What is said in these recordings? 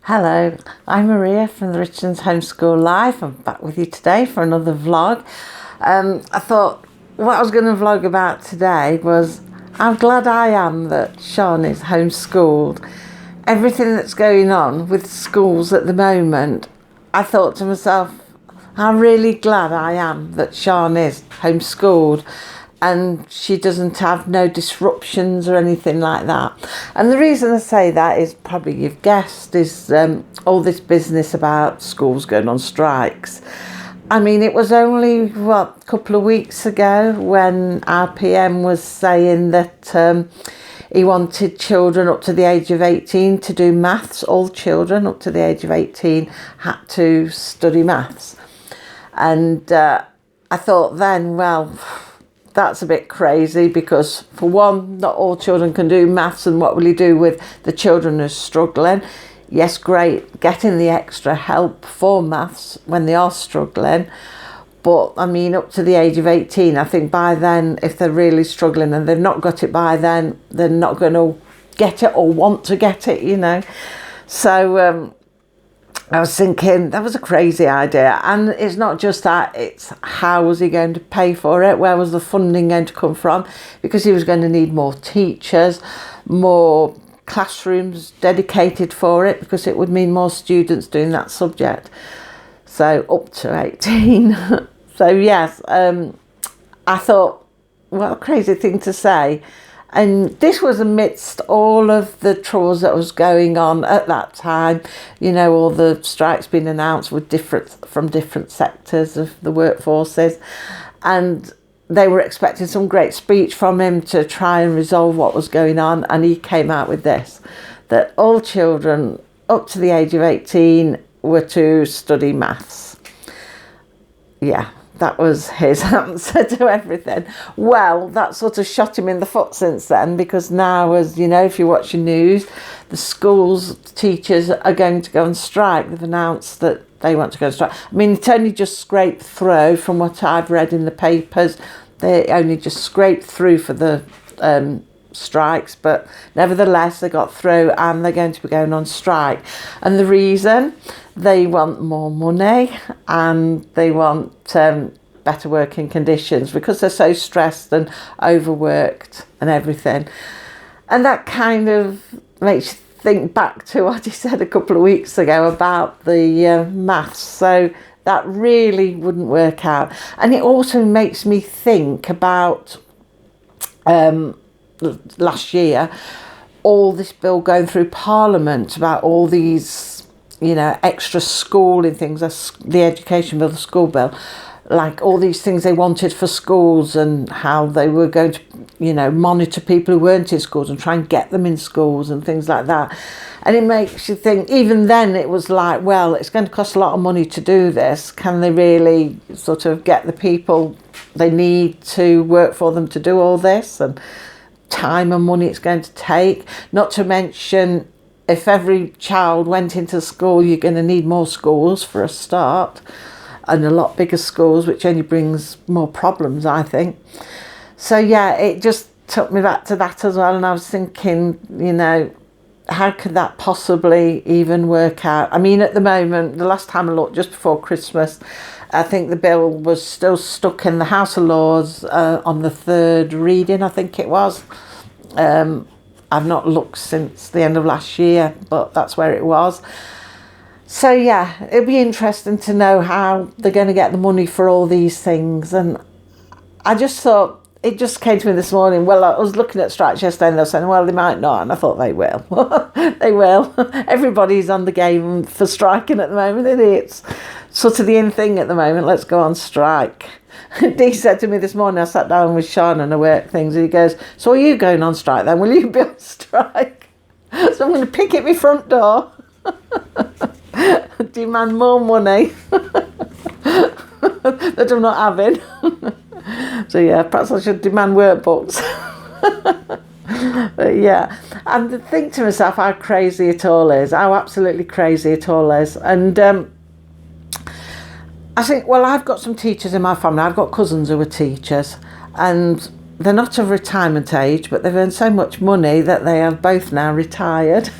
Hello, I'm Maria from the Richards Homeschool Live. I'm back with you today for another vlog. I thought what I was going to vlog about today was how glad I am that Sean is homeschooled. Everything that's going on with schools at the moment, I thought to myself, how really glad I am that Sean is homeschooled and she doesn't have no disruptions or anything like that. And the reason I say that is, probably you've guessed, is all this business about schools going on strikes. I mean, it was only, a couple of weeks ago when our PM was saying that he wanted children up to the age of 18 to do maths. All children up to the age of 18 had to study maths. And I thought then, well, that's a bit crazy, because for one, not all children can do maths, and what will you do with the children who are struggling? Yes, great, getting the extra help for maths when they are struggling, but I mean, up to the age of 18, I think by then, if they're really struggling and they've not got it by then, they're not going to get it or want to get it, you know. So I was thinking that was a crazy idea. And it's not just that, it's how was he going to pay for it? Where was the funding going to come from? Because he was going to need more teachers, more classrooms dedicated for it, because it would mean more students doing that subject. So up to 18. So yes, I thought, what a crazy thing to say. And this was amidst all of the troubles that was going on at that time. You know, all the strikes being announced were from different sectors of the workforces. And they were expecting some great speech from him to try and resolve what was going on. And he came out with this, that all children up to the age of 18 were to study maths. Yeah. That was his answer to everything. Well, that sort of shot him in the foot since then, because now, as you know, if you watch the news, the schools, teachers are going to go on strike. They've announced that they want to go on strike. I mean, it only just scraped through from what I've read in the papers. They only just scraped through for the strikes, but nevertheless they got through and they're going to be going on strike. And the reason, they want more money and they want better working conditions, because they're so stressed and overworked and everything. And that kind of makes you think back to what he said a couple of weeks ago about the maths. So that really wouldn't work out. And it also makes me think about last year, all this bill going through Parliament about all these, you know, extra schooling things, the education bill, the school bill, like all these things they wanted for schools, and how they were going to, you know, monitor people who weren't in schools and try and get them in schools and things like that. And it makes you think, even then it was like, well, it's going to cost a lot of money to do this. Can they really sort of get the people they need to work for them to do all this? And time and money it's going to take. Not to mention, if every child went into school, you're going to need more schools for a start, and a lot bigger schools, which only brings more problems, I think. So yeah, it just took me back to that as well. And I was thinking, you know, how could that possibly even work out? I mean, at the moment, the last time I looked, just before Christmas, I think the bill was still stuck in the House of Lords on the third reading, I think it was. I've not looked since the end of last year, but that's where it was. So yeah, it'd be interesting to know how they're going to get the money for all these things. And I just thought, it just came to me this morning, well, I was looking at strikes yesterday and they were saying, well, they might not. And I thought, they will. They will. Everybody's on the game for striking at the moment, isn't it? It's sort of the in thing at the moment. Let's go on strike. Dee said to me this morning, I sat down with Sean and I work things, and he goes, so are you going on strike then? Will you be on strike? So I'm going to pick at my front door. Demand more money that I'm not having. So yeah, perhaps I should demand workbooks. But yeah, and to think to myself how crazy it all is, how absolutely crazy it all is. And I think, well, I've got some teachers in my family. I've got cousins who are teachers, and they're not of retirement age, but they've earned so much money that they are both now retired.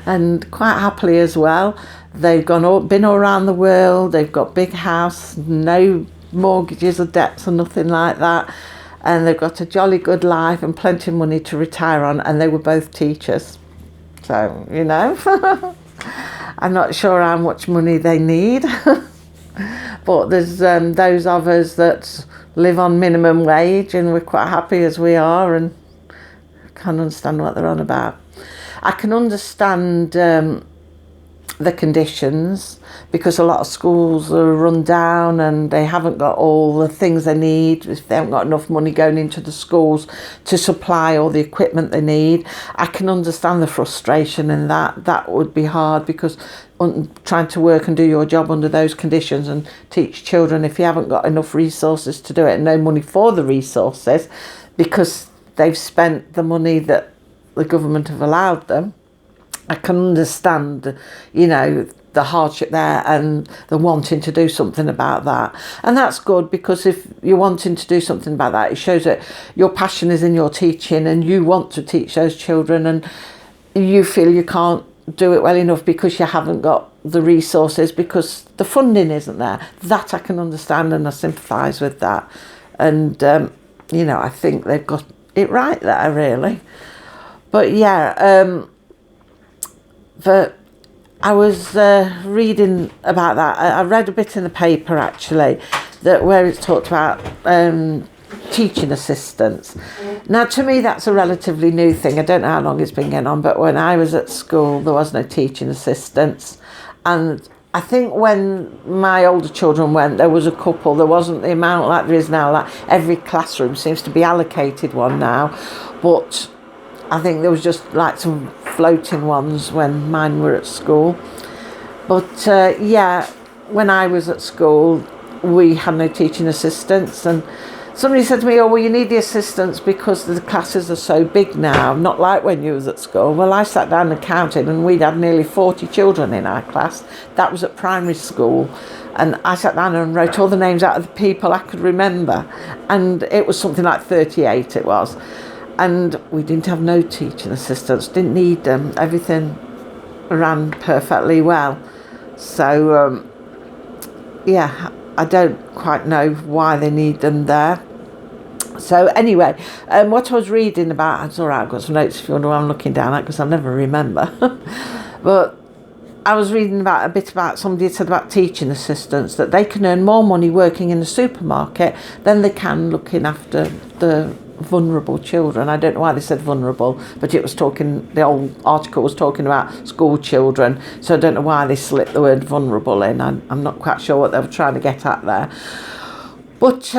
and quite happily as well. They've been all around the world. They've got big house, no mortgages or debts or nothing like that, and they've got a jolly good life and plenty of money to retire on. And they were both teachers, so I'm not sure how much money they need. But there's those of us that live on minimum wage, and we're quite happy as we are, and can't understand what they're on about. I can understand the conditions, because a lot of schools are run down and they haven't got all the things they need. If they haven't got enough money going into the schools to supply all the equipment they need, I can understand the frustration in that. That would be hard, because trying to work and do your job under those conditions and teach children, if you haven't got enough resources to do it and no money for the resources because they've spent the money that the government have allowed them, I can understand, the hardship there and the wanting to do something about that. And that's good, because if you're wanting to do something about that, it shows that your passion is in your teaching and you want to teach those children, and you feel you can't do it well enough because you haven't got the resources, because the funding isn't there. That I can understand, and I sympathise with that. And, I think they've got it right there, really. But yeah, but I was reading about that. I read a bit in the paper, actually, that where it's talked about teaching assistants. Now, to me, that's a relatively new thing. I don't know how long it's been going on, but when I was at school, there was no teaching assistants. And I think when my older children went, there was a couple. There wasn't the amount like there is now. Like every classroom seems to be allocated one now. But I think there was just like some floating ones when mine were at school. But yeah, when I was at school, we had no teaching assistants, and somebody said to me, oh, well, you need the assistants because the classes are so big now, not like when you was at school. Well, I sat down and counted, and we'd had nearly 40 children in our class. That was at primary school. And I sat down and wrote all the names out of the people I could remember. And it was something like 38 it was. And we didn't have no teaching assistants, didn't need them. Everything ran perfectly well. So, yeah, I don't quite know why they need them there. So anyway, what I was reading about, it's all right, I've got some notes if you wonder why I'm looking down at, because I never remember. But I was reading about a bit about, somebody had said about teaching assistants, that they can earn more money working in a supermarket than they can looking after the vulnerable children. I don't know why they said vulnerable, but it was the old article was talking about school children, so I don't know why they slipped the word vulnerable in. I'm not quite sure what they were trying to get at there. But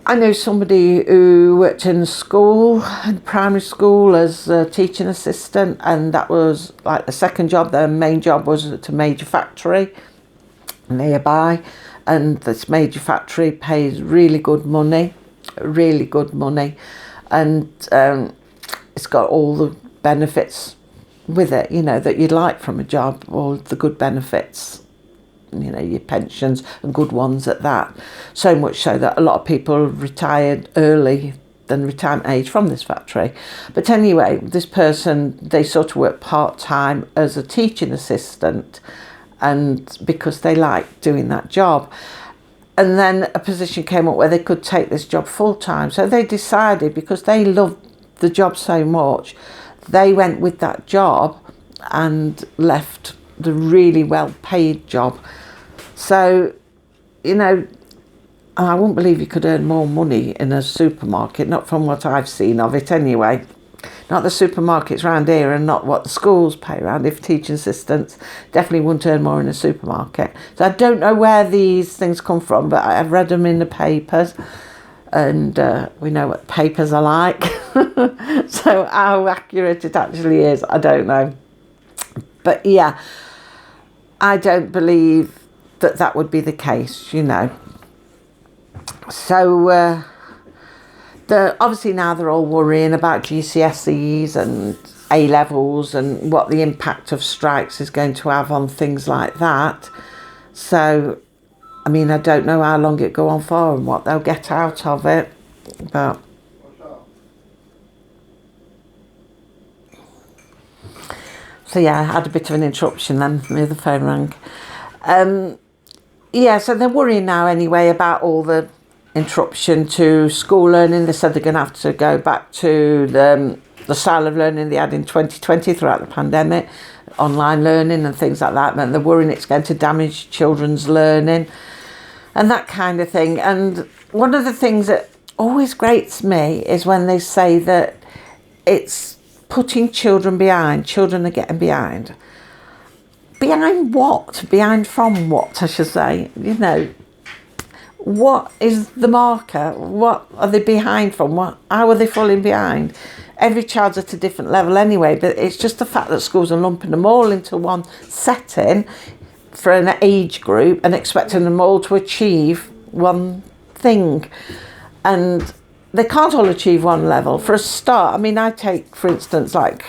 I know somebody who worked in school, in primary school, as a teaching assistant, and that was like the second job. Their main job was at a major factory nearby, and this major factory pays really good money, and it's got all the benefits with it, that you'd like from a job, all the good benefits, your pensions, and good ones at that. So much so that a lot of people retired early than retirement age from this factory. But anyway, this person, they sort of work part-time as a teaching assistant, and because they liked doing that job. And then a position came up where they could take this job full-time. So they decided, because they loved the job so much, they went with that job and left the really well-paid job. So, I wouldn't believe you could earn more money in a supermarket, not from what I've seen of it anyway. Not the supermarkets around here, and not what the schools pay around. If teaching assistants definitely wouldn't earn more in a supermarket. So I don't know where these things come from, but I've read them in the papers, and we know what papers are like. So how accurate it actually is, I don't know. But yeah, I don't believe that would be the case, So obviously now they're all worrying about GCSEs and A-levels and what the impact of strikes is going to have on things like that. So, I mean, I don't know how long it'll go on for and what they'll get out of it, but So yeah, I had a bit of an interruption then. The other phone rang. Yeah, so they're worrying now anyway about all the interruption to school learning. They said they're going to have to go back to the style of learning they had in 2020 throughout the pandemic, online learning and things like that. And they're worrying it's going to damage children's learning and that kind of thing. And one of the things that always grates me is when they say that it's putting children behind. Children are getting behind. Behind what? Behind from what, I should say. You know, what is the marker? What are they behind from? How are they falling behind? Every child's at a different level anyway, but it's just the fact that schools are lumping them all into one setting for an age group and expecting them all to achieve one thing. And they can't all achieve one level. For a start, I mean, I take, for instance, like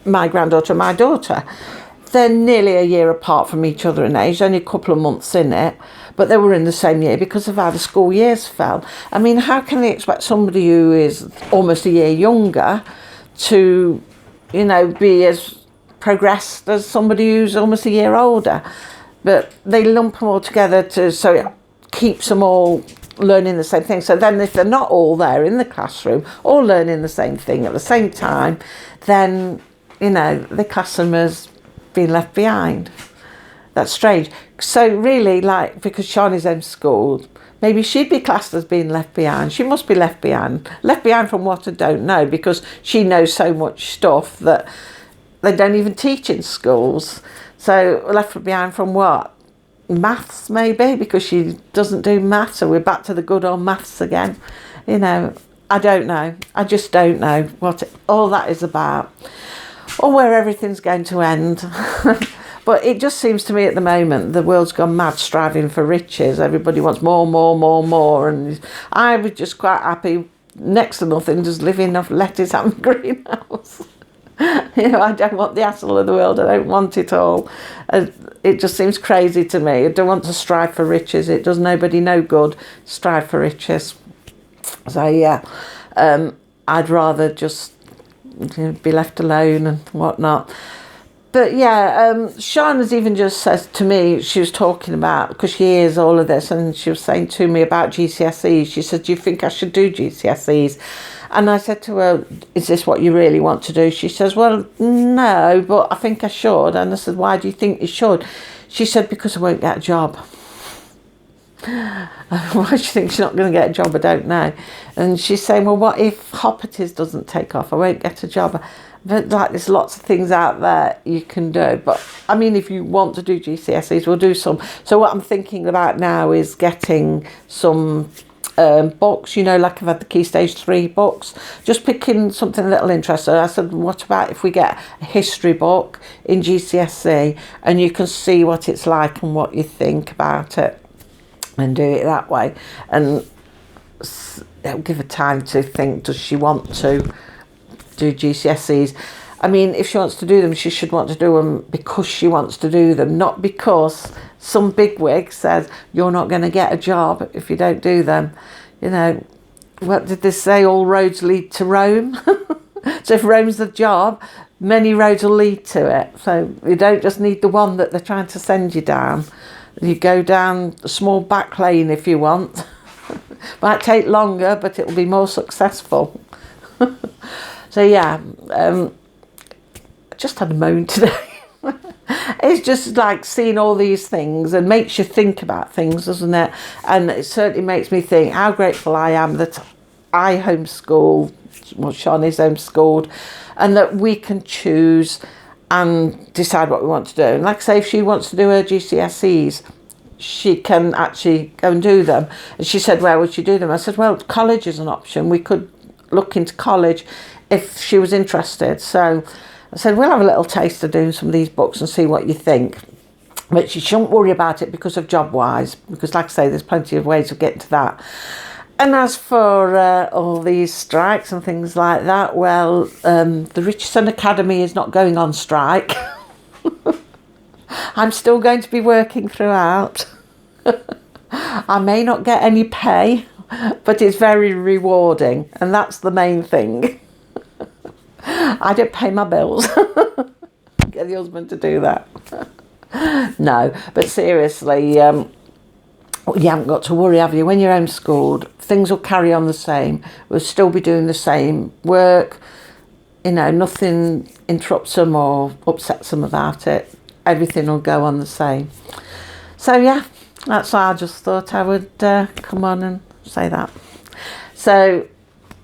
my granddaughter and my daughter. They're nearly a year apart from each other in age, only a couple of months in it, but they were in the same year because of how the school years fell. I mean, how can they expect somebody who is almost a year younger to, you know, be as progressed as somebody who's almost a year older? But they lump them all together so it keeps them all learning the same thing. So then if they're not all there in the classroom, all learning the same thing at the same time, then, you know, they class them as being left behind. That's strange. So really, like, because Shani's homeschooled, maybe she'd be classed as being left behind. She must be left behind. Left behind from what, I don't know, because she knows so much stuff that they don't even teach in schools. So left behind from what? Maths, maybe, because she doesn't do maths, so we're back to the good old maths again. You know, I don't know. I just don't know what all that is about, or where everything's going to end. But it just seems to me at the moment the world's gone mad, striving for riches. Everybody wants more, and I was just quite happy, next to nothing, just living off lettuce and greenhouse. You know, I don't want the hassle of the world. I don't want it all. It just seems crazy to me. I don't want to strive for riches. It does nobody no good. Strive for riches. So yeah, I'd rather just, you know, be left alone and whatnot. But yeah, Shana's even just says to me, she was talking about, because she hears all of this, and she was saying to me about GCSEs. She said, do you think I should do GCSEs? And I said to her, is this what you really want to do? She says, well, no, but I think I should. And I said, why do you think you should? She said, because I won't get a job. Why she thinks she's not going to get a job, I don't know. And she's saying, well, what if Hopperties doesn't take off? I won't get a job. But like, there's lots of things out there you can do. But I mean, if you want to do GCSEs, we'll do some. So what I'm thinking about now is getting some books, you know, like I've had the Key Stage 3 books, just picking something a little interesting. I said, what about if we get a history book in GCSE and you can see what it's like and what you think about it and do it that way? And it'll give her time to think, does she want to do GCSEs? I mean, if she wants to do them, she should want to do them because she wants to do them, not because some bigwig says you're not going to get a job if you don't do them. You know, what did they say? All roads lead to Rome. So if Rome's the job, many roads will lead to it. So you don't just need the one that they're trying to send you down. You go down a small back lane if you want. Might take longer, but it'll be more successful. So yeah, I just had a moan today. It's just like seeing all these things and makes you think about things, doesn't it? And it certainly makes me think how grateful I am that I homeschool, well, Sean is homeschooled, and that we can choose and decide what we want to do. And like I say, if she wants to do her GCSEs, she can actually go and do them. And she said, where would she do them? I said, well, college is an option. We could look into college if she was interested. So I said, we'll have a little taste of doing some of these books and see what you think. But she shouldn't worry about it because of job-wise, because like I say, there's plenty of ways of getting to that. And as for all these strikes and things like that, well, the Richardson Academy is not going on strike. I'm still going to be working throughout. I may not get any pay, but it's very rewarding, and that's the main thing. I don't pay my bills. get the husband to do that. No, but seriously, you haven't got to worry, have you? When you're homeschooled, things will carry on the same. We'll still be doing the same work. You know, nothing interrupts them or upsets them about it. Everything will go on the same. So yeah, that's why I just thought I would come on and say that. So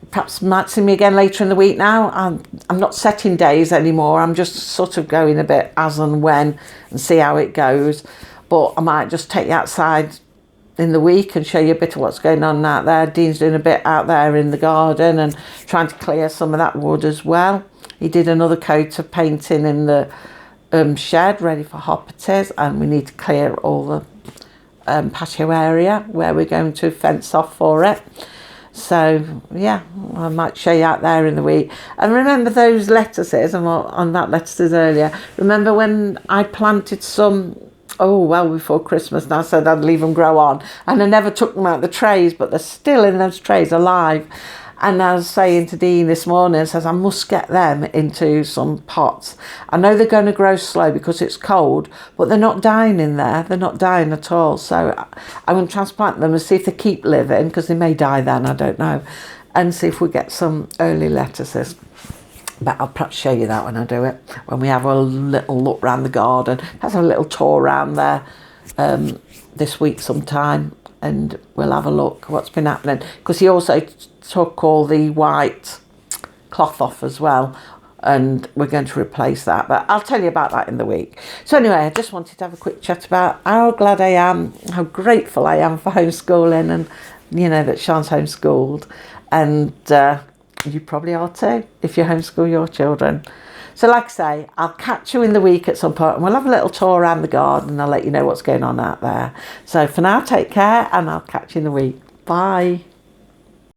perhaps you might see me again later in the week now. I'm not setting days anymore. I'm just sort of going a bit as and when and see how it goes. But I might just take you outside in the week and show you a bit of what's going on out there. Dean's doing a bit out there in the garden and trying to clear some of that wood as well. He did another coat of painting in the shed ready for hopperties, and we need to clear all the patio area where we're going to fence off for it. So yeah, I might show you out there in the week. And remember those lettuces, and on that lettuces earlier, remember when I planted some well before Christmas, and I said I'd leave them grow on, and I never took them out of the trays, but they're still in those trays alive. And I was saying to Dean this morning, says I must get them into some pots. I know they're going to grow slow because it's cold, but they're not dying in there. They're not dying at all. So I'm going to transplant them and see if they keep living, because they may die then, I don't know, and see if we get some early lettuces. But I'll perhaps show you that when I do it, when we have a little look around the garden. Let's have a little tour around there this week sometime, and we'll have a look what's been happening, because he also took all the white cloth off as well, and we're going to replace that, but I'll tell you about that in the week. So anyway, I just wanted to have a quick chat about how glad I am, how grateful I am for homeschooling, and you know that Sean's homeschooled, and you probably are too if you homeschool your children. So like I say, I'll catch you in the week at some point, and we'll have a little tour around the garden, and I'll let you know what's going on out there. So for now, take care, and I'll catch you in the week. Bye.